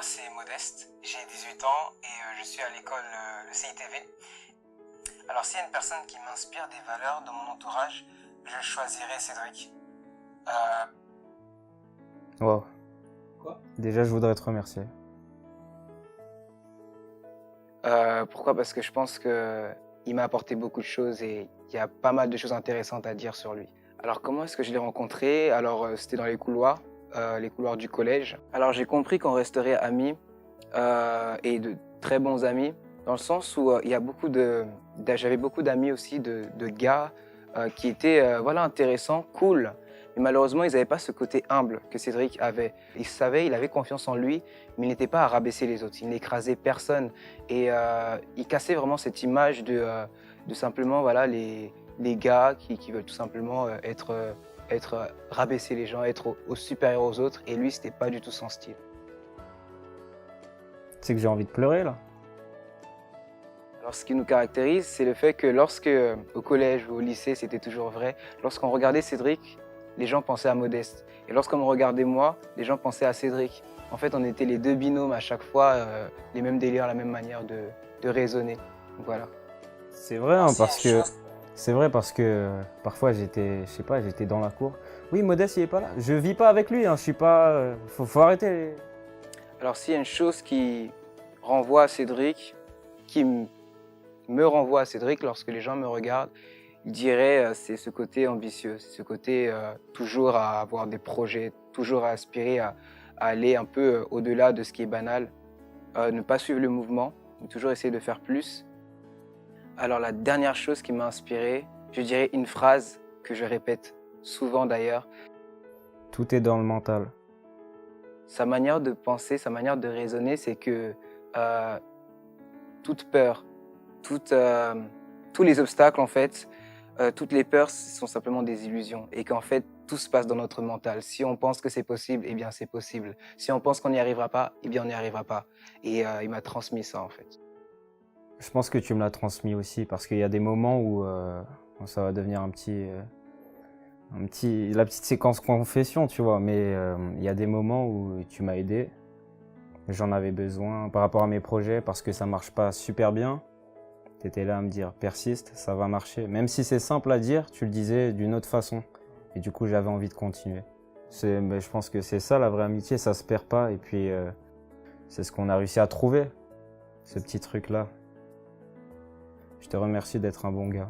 c'est Modeste, j'ai 18 ans et je suis à l'école le CITV. Alors s'il y a une personne qui m'inspire des valeurs dans mon entourage, je choisirais Cédric. Wow. Quoi? Déjà, je voudrais te remercier. Pourquoi? Parce que je pense qu'il m'a apporté beaucoup de choses et il y a pas mal de choses intéressantes à dire sur lui. Alors comment est-ce que je l'ai rencontré? Alors c'était dans les couloirs du collège. Alors j'ai compris qu'on resterait amis et de très bons amis, dans le sens où il y a j'avais beaucoup d'amis aussi de gars qui étaient voilà, intéressants, cool, mais malheureusement ils n'avaient pas ce côté humble que Cédric avait. Il avait confiance en lui, mais il n'était pas à rabaisser les autres, il n'écrasait personne et il cassait vraiment cette image de simplement voilà, les gars qui veulent tout simplement rabaisser les gens, être au supérieur aux autres, et lui c'était pas du tout son style. Tu sais que j'ai envie de pleurer là. Alors, ce qui nous caractérise, c'est le fait que lorsque, au collège ou au lycée, c'était toujours vrai, lorsqu'on regardait Cédric, les gens pensaient à Modeste. Et lorsqu'on me regardait moi, les gens pensaient à Cédric. En fait, on était les deux binômes à chaque fois, les mêmes délires, la même manière de raisonner. Donc, voilà. C'est vrai, hein, parce que parfois j'étais dans la cour. Oui, Modeste, il est pas là. Je vis pas avec lui, hein, je suis pas. Faut arrêter. Alors, s'il y a une chose qui renvoie à Cédric, qui me renvoie à Cédric lorsque les gens me regardent, je dirais c'est ce côté ambitieux, c'est ce côté toujours à avoir des projets, toujours à aspirer à aller un peu au-delà de ce qui est banal, ne pas suivre le mouvement, mais toujours essayer de faire plus. Alors la dernière chose qui m'a inspiré, je dirais une phrase que je répète souvent d'ailleurs. Tout est dans le mental. Sa manière de penser, sa manière de raisonner, c'est que toute peur, tous les obstacles, en fait, toutes les peurs sont simplement des illusions et qu'en fait, tout se passe dans notre mental. Si on pense que c'est possible, eh bien, c'est possible. Si on pense qu'on n'y arrivera pas, eh bien, on n'y arrivera pas. Et il m'a transmis ça, en fait. Je pense que tu me l'as transmis aussi parce qu'il y a des moments où ça va devenir la petite séquence confession, tu vois. Mais il y a des moments où tu m'as aidé. J'en avais besoin par rapport à mes projets parce que ça marche pas super bien. Tu étais là à me dire persiste, ça va marcher. Même si c'est simple à dire, tu le disais d'une autre façon. Et du coup, j'avais envie de continuer. Je pense que c'est ça la vraie amitié, ça se perd pas. Et puis, c'est ce qu'on a réussi à trouver, ce petit truc-là. Je te remercie d'être un bon gars.